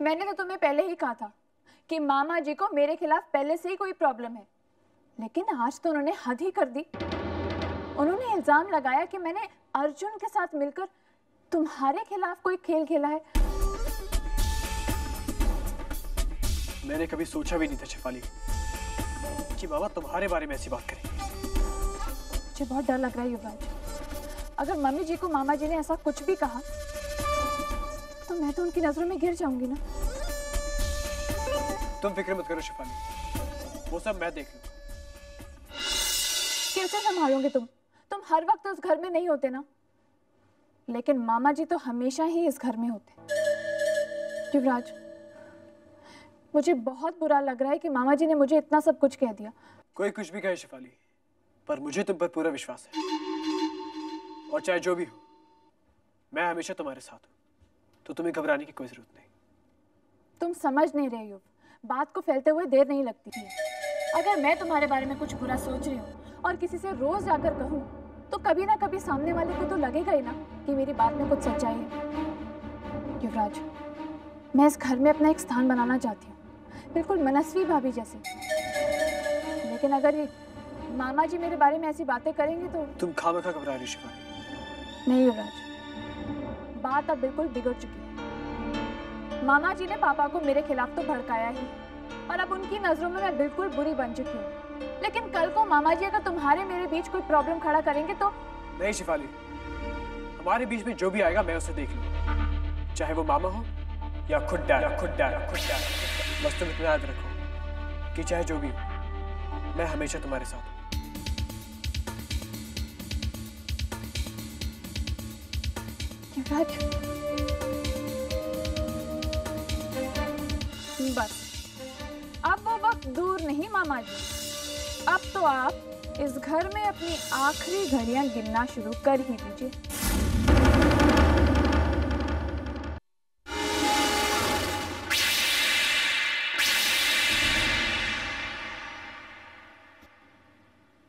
मैंने तो तुम्हें पहले ही कहा था कि मामा जी को मेरे खिलाफ पहले से ही कोई प्रॉब्लम है, लेकिन आज तो उन्होंने हद ही कर दी। उन्होंने इल्जाम लगाया कि मैंने अर्जुन के साथ मिलकर तुम्हारे खिलाफ कोई खेल खेला है। मैंने कभी सोचा भी नहीं था शेफाली कि बाबा तुम्हारे बारे में ऐसी बात करेंगे। मुझे बहुत डर लग रहा है युवराज, अगर मम्मी जी को मामा जी ने ऐसा कुछ भी कहा तो मैं तो उनकी नजरों में गिर जाऊंगी ना। तुम फिक्र मत करो शेफाली, वो सब मैं देख लूंगा। कैसे संभालोगे तुम हर वक्त उस घर में नहीं होते ना, लेकिन मामा जी तो हमेशा ही इस घर में होते। युवराज, मुझे बहुत बुरा लग रहा है कि मामा जी ने मुझे इतना सब कुछ कह दिया। कोई कुछ भी कहे शेफाली, पर मुझे तुम पर पूरा विश्वास है, और चाहे जो भी हो मैं हमेशा तुम्हारे साथ हूं, तो तुम्हें घबराने की कोई जरूरत नहीं। तुम समझ नहीं रहे युव, बात को फैलते हुए देर नहीं लगती है। अगर मैं तुम्हारे बारे में कुछ बुरा सोच रही हूँ और किसी से रोज जाकर कहूँ तो कभी ना कभी सामने वाले को तो लगेगा ही ना कि मेरी बात में कुछ सच्चाई है। युवराज, मैं इस घर में अपना एक स्थान बनाना चाहती हूँ, बिल्कुल मनस्वी भाभी जैसे, लेकिन अगर ये मामा जी मेरे बारे में ऐसी बातें करेंगे तो। तुम खामखा घबरा रही शेफाली। नहीं युवराज, बात अब बिल्कुल बिगड़ चुकी है। मामा जी ने पापा को मेरे खिलाफ तो भड़काया ही, और अब उनकी नजरों में मैं बिल्कुल बुरी बन चुकी हूँ। लेकिन कल को मामा जी अगर तुम्हारे मेरे बीच कोई प्रॉब्लम खड़ा करेंगे तो। नहीं शेफाली, हमारे बीच में जो भी आएगा मैं उसे देख लूंगा, चाहे वो मामा हो या खुद डैड। बस तुम इतना याद रखो कि चाहे जो भी हो मैं हमेशा तुम्हारे साथ हूँ। बस अब वो वक्त दूर नहीं मामा जी, अब तो आप इस घर में अपनी आखिरी घड़ियां गिनना शुरू कर ही दीजिए।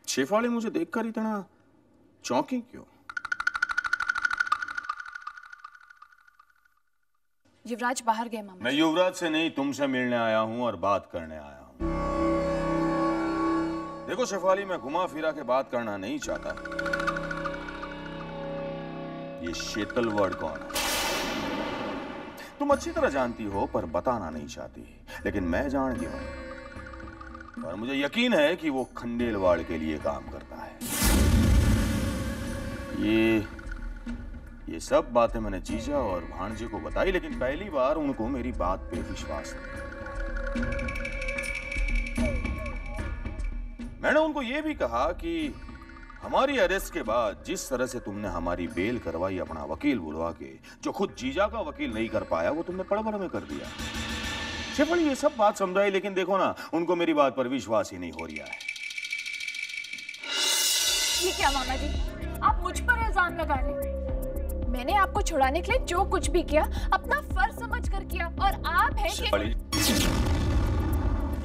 शेफाली मुझे देखकर इतना चौंकी क्यों? युवराज बाहर गए मामा। मैं युवराज से नहीं तुमसे मिलने आया हूं और बात करने आया हूं। देखो शेफाली, मैं घुमा फिरा के बात करना नहीं चाहता। ये शीतल वर्ड कौन है? तुम अच्छी तरह जानती हो पर बताना नहीं चाहती, लेकिन मैं जान गया हूं और मुझे यकीन है कि वो खंडेलवाड़ के लिए काम करता है। ये सब बातें मैंने जीजा और भांजे को बताई, लेकिन पहली बार उनको मेरी बात पे विश्वास नहीं। मैंने उनको ये भी कहा कि हमारी अरेस्ट के बाद जिस तरह से तुमने हमारी बेल करवाई अपना वकील बुलवा के, जो खुद जीजा का वकील नहीं कर पाया वो तुमने पड़भर में कर दिया। शेफाली ये सब बात समझाई, लेकिन देखो ना, उनको मेरी बात पर विश्वास ही नहीं हो रहा है। ये क्या मामा जी, आप मुझ पर इल्जाम लगा रहे हैं? मैंने आपको छुड़ाने के लिए जो कुछ भी किया अपना फर्ज समझकर किया, और आप हैं कि।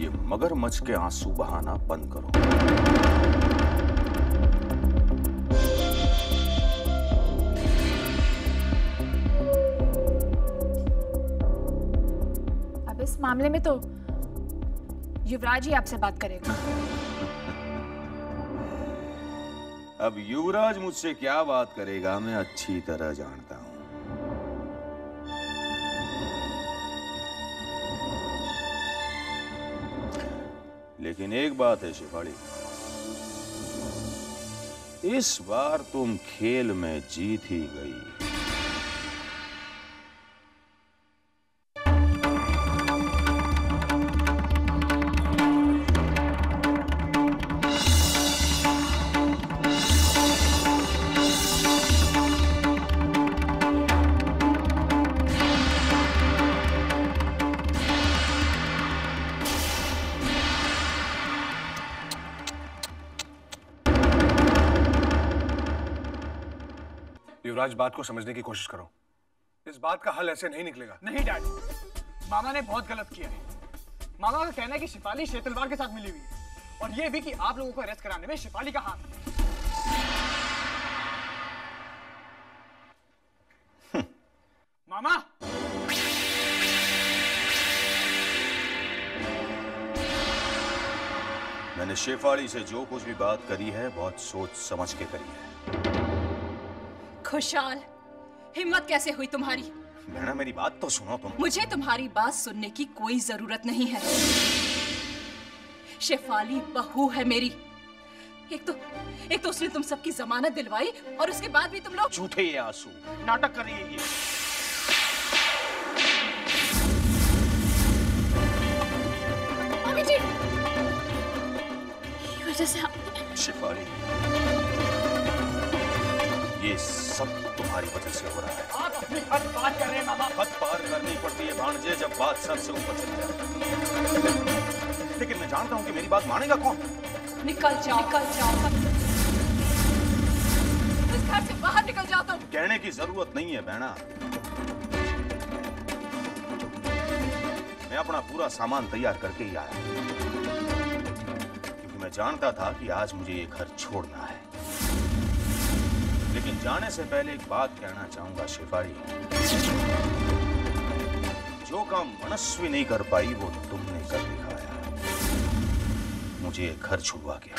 ये मगरमच्छ के आंसू बहाना बंद करो। अब इस मामले में तो युवराज ही आपसे बात करेगा। अब युवराज मुझसे क्या बात करेगा मैं अच्छी तरह जानता हूं। लेकिन एक बात है शेफाली, इस बार तुम खेल में जीत ही गई। युवराज, बात को समझने की कोशिश करो। इस बात का हल ऐसे नहीं निकलेगा। नहीं डैड, मामा ने बहुत गलत किया है। मामा का कहना है कि शेफाली शीतलवाड़ के साथ मिली हुई है, और ये भी कि आप लोगों को अरेस्ट कराने में शेफाली का हाथ है। मामा मैंने शेफाली से जो कुछ भी बात करी है बहुत सोच समझ के करी है। खुशाल, हिम्मत कैसे हुई तुम्हारी? बहना मेरी बात तो सुनो तुम। मुझे तुम्हारी बात सुनने की कोई जरूरत नहीं है। शेफाली बहू है मेरी। एक तो उसने तुम सबकी जमानत दिलवाई और उसके बाद भी तुम लोग झूठे ये आंसू, नाटक कर रही है ये। मम्मी जी, ये वजह से शेफाली, ये सब तुम्हारी वजह से हो रहा है। आप अपनी हद पार कर रहे हैं मामा। हद पार करनी पड़ती है भांजे जब बात सर से ऊपर चली जाए। लेकिन मैं जानता हूं कि मेरी बात मानेगा कौन। निकल जाओ, निकल जाओ, इस घर से बाहर निकल जाओ तुम। कहने की जरूरत नहीं है बहना। मैं अपना पूरा सामान तैयार करके ही आया, क्योंकि मैं जानता था कि आज मुझे ये घर छोड़ना है। लेकिन जाने से पहले एक बात कहना चाहूंगा शेफाली, जो काम मनस्वी नहीं कर पाई वो तुमने कर दिखाया। मुझे घर छुड़वा गया।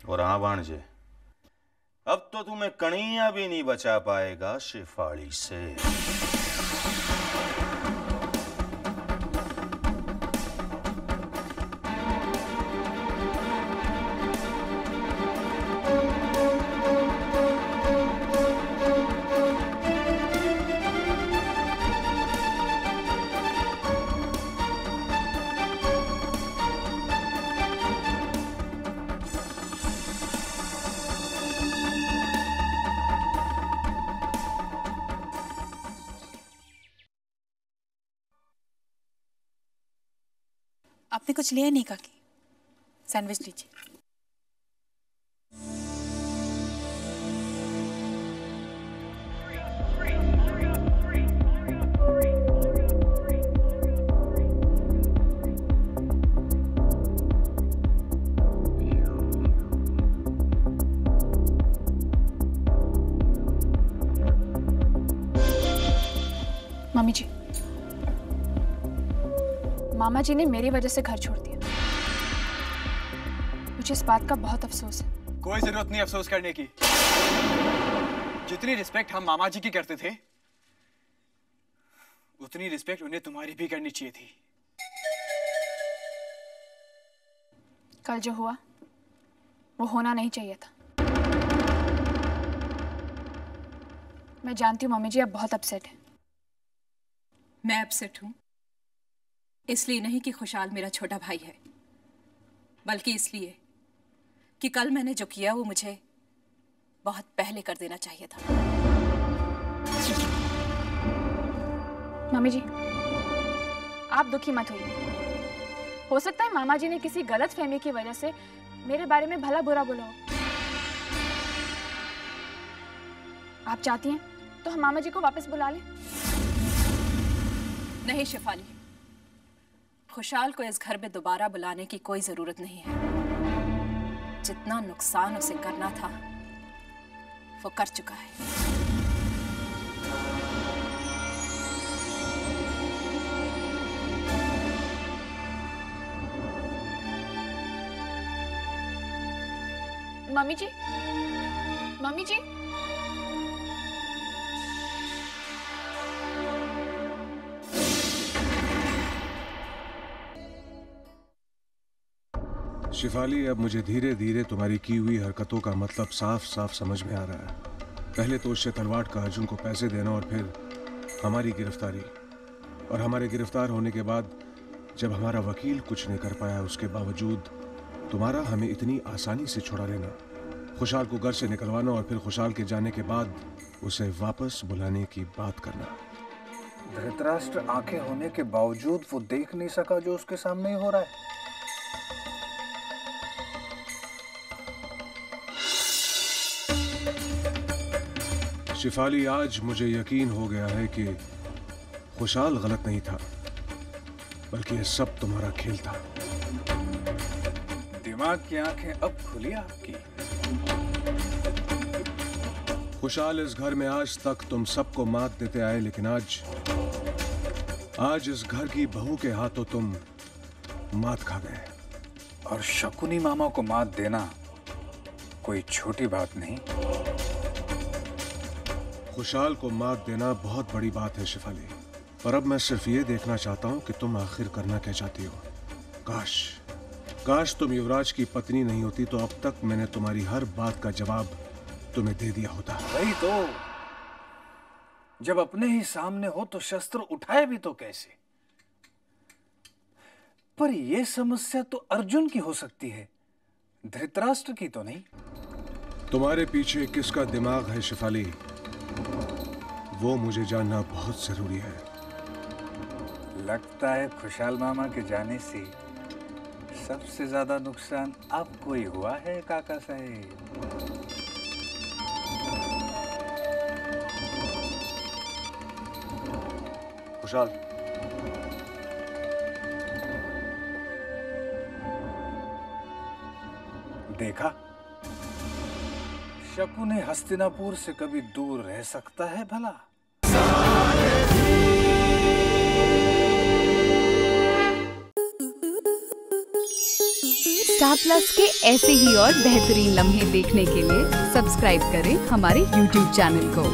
और हाँ भांजे, अब तो तुम्हें कणैया भी नहीं बचा पाएगा शेफाली से। आपने कुछ लिया नहीं काकी? सैंडविच लीजिए। मम्मी जी, मामा जी ने मेरी वजह से घर छोड़ दिया। मुझे इस बात का बहुत अफसोस है। कोई जरूरत नहीं अफसोस करने की। जितनी रिस्पेक्ट हम मामा जी की करते थे, उतनी रिस्पेक्ट उन्हें तुम्हारी भी करनी चाहिए थी। कल जो हुआ वो होना नहीं चाहिए था। मैं जानती हूँ मम्मी जी अब बहुत अपसेट है। मैं अपसेट हूं इसलिए नहीं कि खुशाल मेरा छोटा भाई है, बल्कि इसलिए कि कल मैंने जो किया वो मुझे बहुत पहले कर देना चाहिए था। मम्मी जी, आप दुखी मत होइए। हो सकता है मामा जी ने किसी गलत फहमी की वजह से मेरे बारे में भला बुरा बोला हो। आप चाहती हैं तो हम मामा जी को वापस बुला लें। नहीं शेफाली, खुशाल को इस घर में दोबारा बुलाने की कोई जरूरत नहीं है। जितना नुकसान उसे करना था वो कर चुका है। मम्मी जी, मम्मी जी, शिफाली, अब मुझे धीरे धीरे तुम्हारी की हुई हरकतों का मतलब साफ साफ समझ में आ रहा है। पहले तो उससे तलवार का अर्जुन को पैसे देना और फिर हमारी गिरफ्तारी, और हमारे गिरफ्तार होने के बाद जब हमारा वकील कुछ नहीं कर पाया उसके बावजूद तुम्हारा हमें इतनी आसानी से छुड़ा लेना, खुशाल को घर से निकलवाना और फिर खुशाल के जाने के बाद उसे वापस बुलाने की बात करना। धृतराष्ट्र आंखें होने के बावजूद वो देख नहीं सका जो उसके सामने ही हो रहा है। शिफाली, आज मुझे यकीन हो गया है कि खुशाल गलत नहीं था, बल्कि ये सब तुम्हारा खेल था। दिमाग की आंखें अब खुली आपकी। खुशाल, इस घर में आज तक तुम सबको मात देते आए, लेकिन आज इस घर की बहू के हाथों तुम मात खा गए। और शकुनी मामा को मात देना कोई छोटी बात नहीं। खुशहाल को मात देना बहुत बड़ी बात है शिफाली, पर अब मैं सिर्फ ये देखना चाहता हूँ कि तुम आखिर करना क्या चाहती हो। काश तुम युवराज की पत्नी नहीं होती तो अब तक मैंने तुम्हारी हर बात का जवाब तुम्हें दे दिया होता। वही तो, जब अपने ही सामने हो तो शस्त्र उठाए भी तो कैसे। पर यह समस्या तो अर्जुन की हो सकती है, धृतराष्ट्र की तो नहीं। तुम्हारे पीछे किसका दिमाग है शिफाली, वो मुझे जानना बहुत जरूरी है। लगता है खुशहाल मामा के जाने से सबसे ज्यादा नुकसान आपको ही हुआ है काका साहेब। खुशहाल, देखा, शकुनी हस्तिनापुर से कभी दूर रह सकता है भला? स्टार प्लस के ऐसे ही और बेहतरीन लम्हे देखने के लिए सब्सक्राइब करें हमारे YouTube चैनल को।